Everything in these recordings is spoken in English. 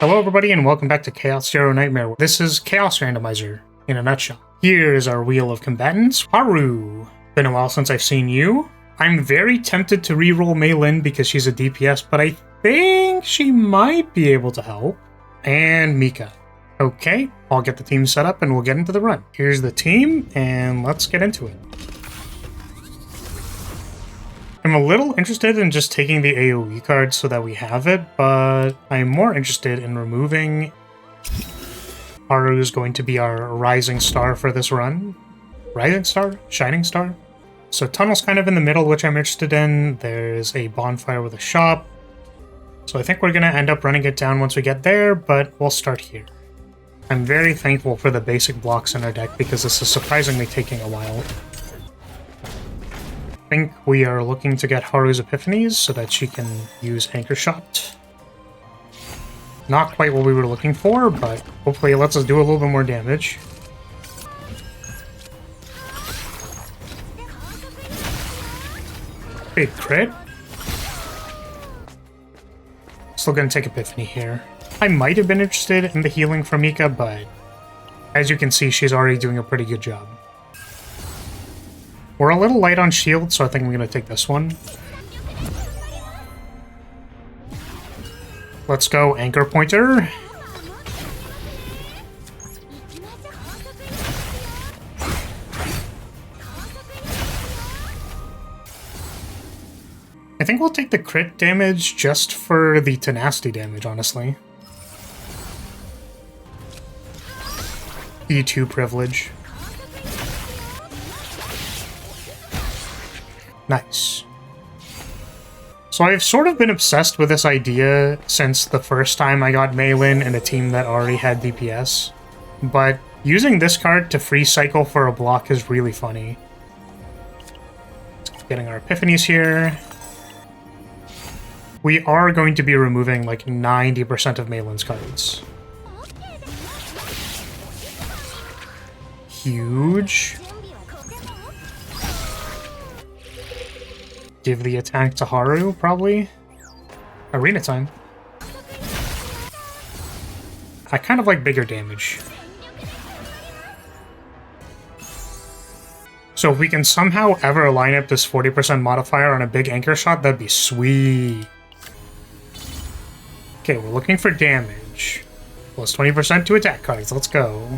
Hello everybody and welcome back to Chaos Zero Nightmare. This is Chaos Randomizer in a nutshell. Here is our wheel of combatants. Haru. Been a while since I've seen you. I'm very tempted to reroll Mei Lin because she's a DPS, but I think she might be able to help. And Mika. Okay, I'll get the team set up and we'll get into the run. Here's the team and let's get into it. I'm a little interested in just taking the AoE card so that we have it, but I'm more interested in removing... Haru is going to be our rising star for this run. Rising star? Shining star? So tunnel's kind of in the middle, which I'm interested in. There's a bonfire with a shop. So I think we're going to end up running it down once we get there, but we'll start here. I'm very thankful for the basic blocks in our deck because this is surprisingly taking a while. I think we are looking to get Haru's Epiphanies so that she can use Anchor Shot. Not quite what we were looking for, but hopefully it lets us do a little bit more damage. Big crit. Still gonna take Epiphany here. I might have been interested in the healing from Mika, but as you can see, she's already doing a pretty good job. We're a little light on shield, so I think I'm going to take this one. Let's go Anchor Pointer. I think we'll take the crit damage just for the tenacity damage, honestly. E2 privilege. Nice. So I've sort of been obsessed with this idea since the first time I got Mei Lin in a team that already had DPS, but using this card to free cycle for a block is really funny. Getting our Epiphanies here. We are going to be removing like 90% of Mei Lin's cards. Huge. Give the attack to Haru, probably. Arena time. I kind of like bigger damage. So if we can somehow ever line up this 40% modifier on a big anchor shot, that'd be sweet. Okay, we're looking for damage. Plus 20% to attack cards, let's go.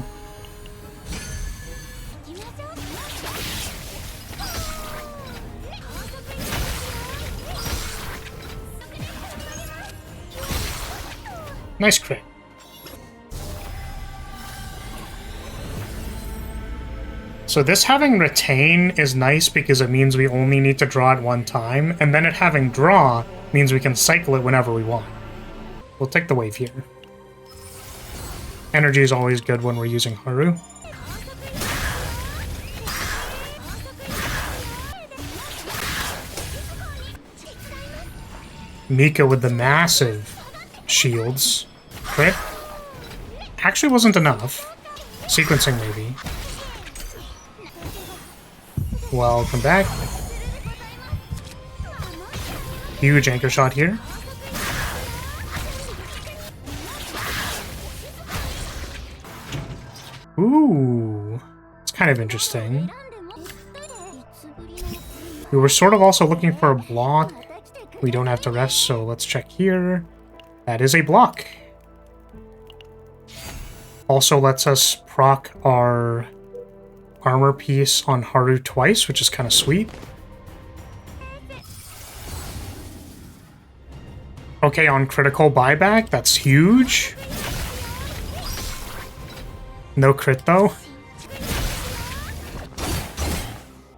Nice crit. So this having retain is nice because it means we only need to draw it one time, and then it having draw means we can cycle it whenever we want. We'll take the wave here. Energy is always good when we're using Haru. Mika with the massive shields. Crit. Actually wasn't enough. Sequencing maybe. Welcome back. Huge anchor shot here. Ooh. It's kind of interesting. We were sort of also looking for a block. We don't have to rest, so let's check here. That is a block. Also lets us proc our armor piece on Haru twice, which is kind of sweet. Okay, on critical buyback, that's huge. No crit though.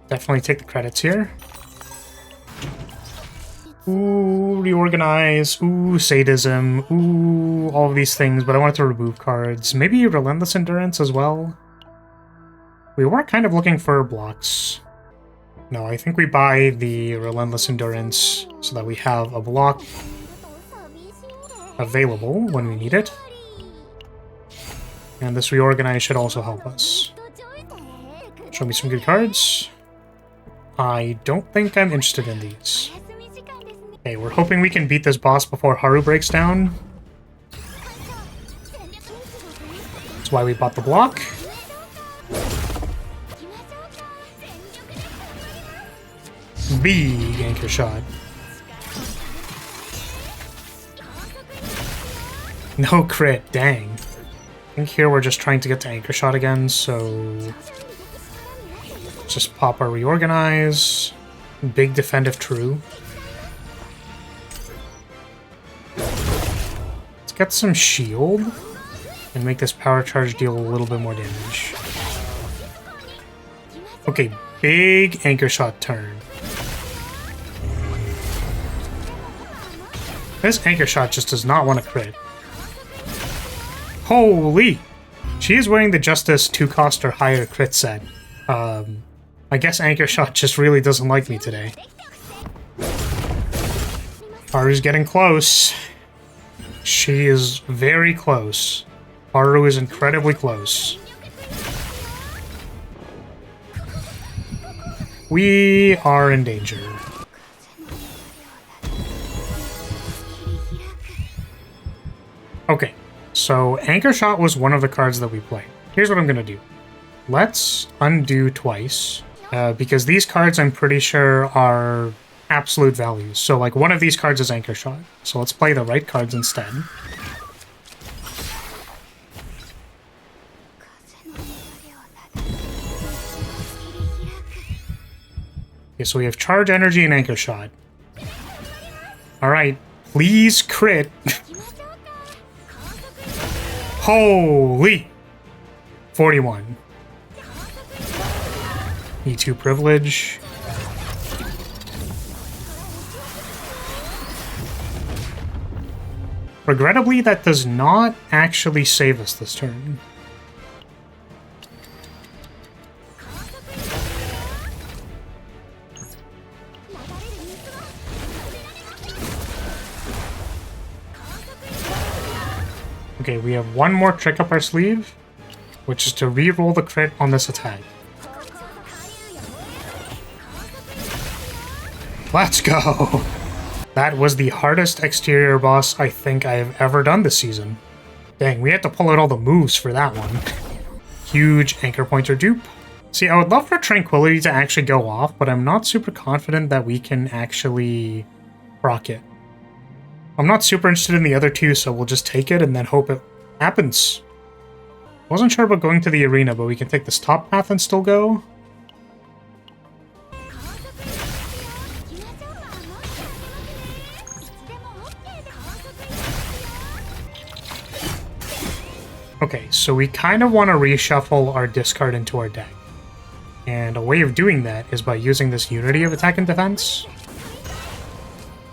Definitely take the credits here. Ooh, reorganize, ooh, sadism, ooh, all of these things, but I wanted to remove cards. Maybe Relentless Endurance as well? We were kind of looking for blocks. No, I think we buy the Relentless Endurance so that we have a block available when we need it. And this reorganize should also help us. Show me some good cards. I don't think I'm interested in these. Okay, we're hoping we can beat this boss before Haru breaks down. why we bought the block. Big anchor shot. No crit, dang. I think here we're just trying to get to anchor shot again, so just pop our reorganize. Big defend if true. Let's get some shield and make this power charge deal a little bit more damage. Okay, big anchor shot turn. This anchor shot just does not want to crit. Holy! She is wearing the Justice 2-cost or higher crit set. I guess anchor shot just really doesn't like me today. Haru's getting close. She is very close. Haru is incredibly close. We are in danger. Okay, so Anchor Shot was one of the cards that we played. Here's what I'm going to do. Let's undo twice, because these cards I'm pretty sure are absolute values. So like one of these cards is Anchor Shot. So let's play the right cards instead. Okay, so we have Charge Energy and Anchor Shot. Alright, please crit. Holy! 41. E2 privilege. Regrettably, that does not actually save us this turn. Okay, we have one more trick up our sleeve, which is to re-roll the crit on this attack. Let's go! That was the hardest exterior boss I think I have ever done this season. Dang, we had to pull out all the moves for that one. Huge anchor pointer dupe. See, I would love for Tranquility to actually go off, but I'm not super confident that we can actually proc it. I'm not super interested in the other two, so we'll just take it and then hope it happens. Wasn't sure about going to the arena, but we can take this top path and still go. Okay, so we kind of want to reshuffle our discard into our deck. And a way of doing that is by using this Unity of Attack and Defense.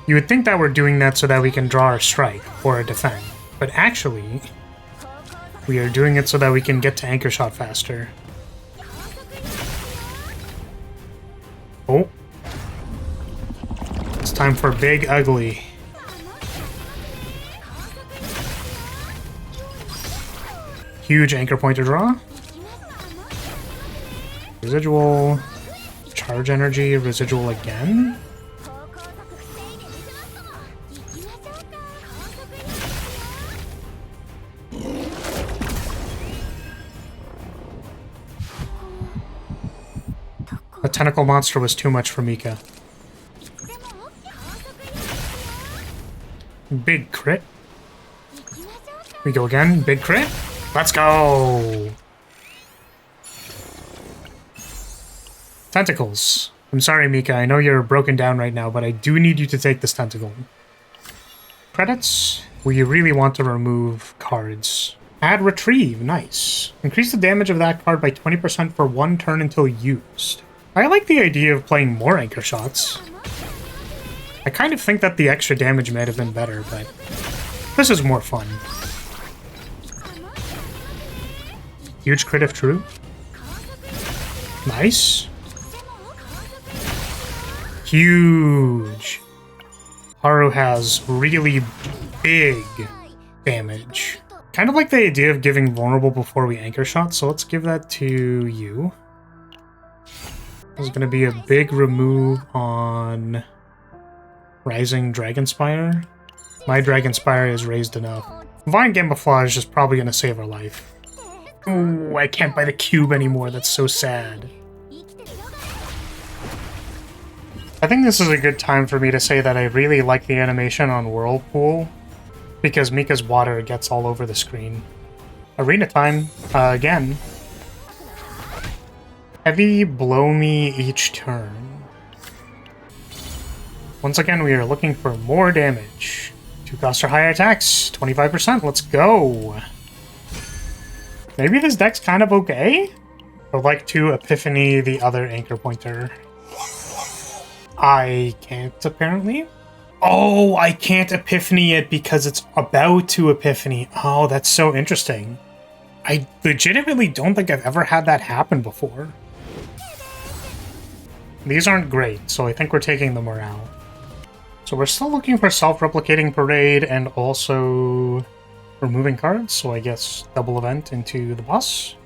You would think that we're doing that so that we can draw our strike or a defend, but actually, we are doing it so that we can get to Anchor Shot faster. Oh. It's time for Big Ugly. Huge anchor pointer draw. Residual. Charge energy, residual again. The tentacle monster was too much for Mika. Big crit. We go again. Big crit. Let's go! Tentacles. I'm sorry, Mika. I know you're broken down right now, but I do need you to take this tentacle. Credits. We really want to remove cards. Add Retrieve. Nice. Increase the damage of that card by 20% for 1 turn until used. I like the idea of playing more Anchor Shots. I kind of think that the extra damage might have been better, but this is more fun. Huge crit if true. Nice. Huge. Haru has really big damage. Kind of like the idea of giving vulnerable before we Anchor Shot, so let's give that to you. There's going to be a big remove on Rising Dragonspire. My Dragonspire is raised enough. Vine Gamma Flaw is just probably going to save our life. Oh, I can't buy the cube anymore. That's so sad. I think this is a good time for me to say that I really like the animation on Whirlpool, because Mika's water gets all over the screen. Arena time, again. Heavy blow me each turn. Once again, we are looking for more damage. 2 cost or higher attacks, 25%, let's go! Maybe this deck's kind of okay? I would like to Epiphany the other anchor pointer. I can't, apparently. Oh, I can't Epiphany it because it's about to Epiphany. Oh, that's so interesting. I legitimately don't think I've ever had that happen before. These aren't great, so I think we're taking the morale. So we're still looking for self-replicating parade and also removing cards, so I guess double event into the boss.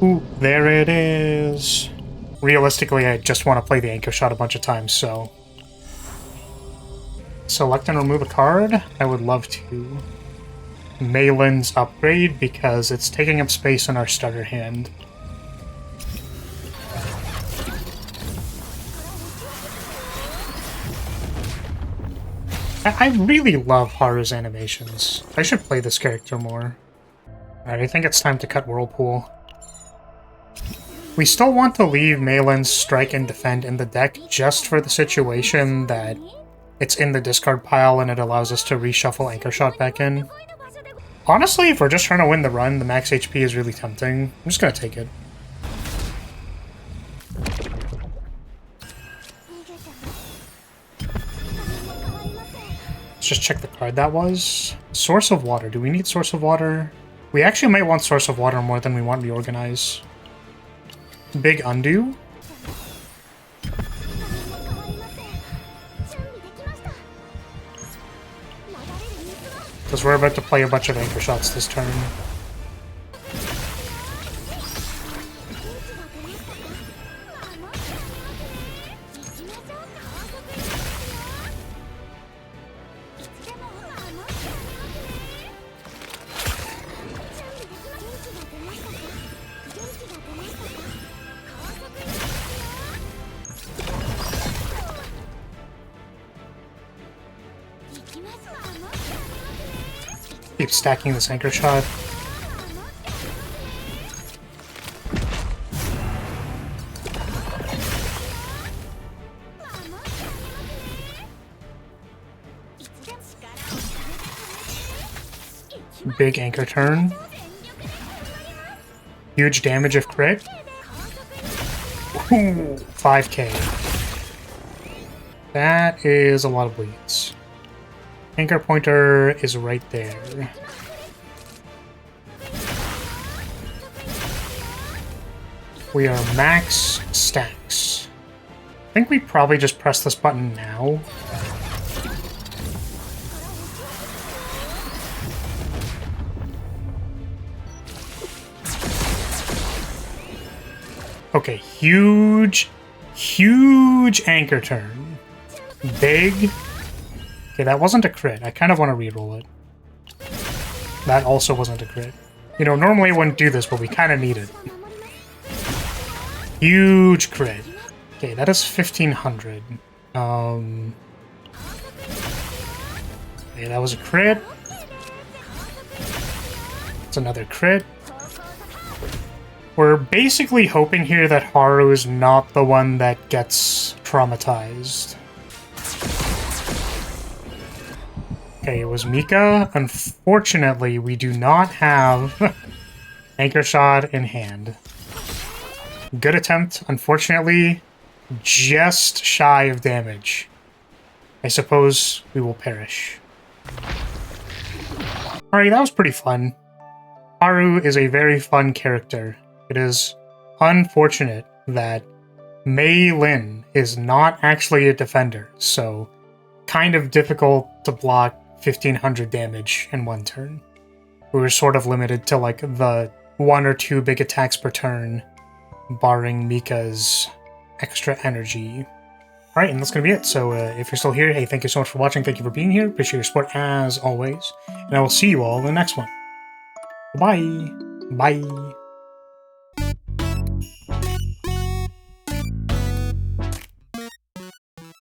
Ooh, there it is. Realistically, I just want to play the anchor shot a bunch of times, so... Select and remove a card. I would love to. Malin's upgrade, because it's taking up space in our starter hand. I really love Haru's animations. I should play this character more. Alright, I think it's time to cut Whirlpool. We still want to leave Malin's Strike and Defend in the deck just for the situation that it's in the discard pile and it allows us to reshuffle Anchor Shot back in. Honestly, if we're just trying to win the run, the max HP is really tempting. I'm just gonna take it. Let's just check the card that was. Source of Water. Do we need Source of Water? We actually might want Source of Water more than we want Reorganize. Big Undo. Because we're about to play a bunch of Anchor Shots this turn. Keep stacking this Anchor Shot. Big Anchor turn. Huge damage if crit. Ooh, 5k. That is a lot of bleeds. Anchor pointer is right there. We are max stacks. I think we probably just press this button now. Okay, huge anchor turn. Big. Okay, that wasn't a crit. I kind of want to reroll it. That also wasn't a crit. You know, normally I wouldn't do this, but we kind of need it. Huge crit. Okay, that is 1500. Okay, that was a crit. It's another crit. We're basically hoping here that Haru is not the one that gets traumatized. Okay, it was Mika. Unfortunately, we do not have Anchor Shot in hand. Good attempt. Unfortunately, just shy of damage. I suppose we will perish. Alright, that was pretty fun. Haru is a very fun character. It is unfortunate that Mei Lin is not actually a defender, so kind of difficult to block 1500 damage in one turn. We were sort of limited to like the 1 or 2 big attacks per turn, barring Mika's extra energy. Alright, and that's going to be it. So if you're still here, hey, thank you so much for watching. Thank you for being here. Appreciate your support as always. And I will see you all in the next one. Bye! Bye!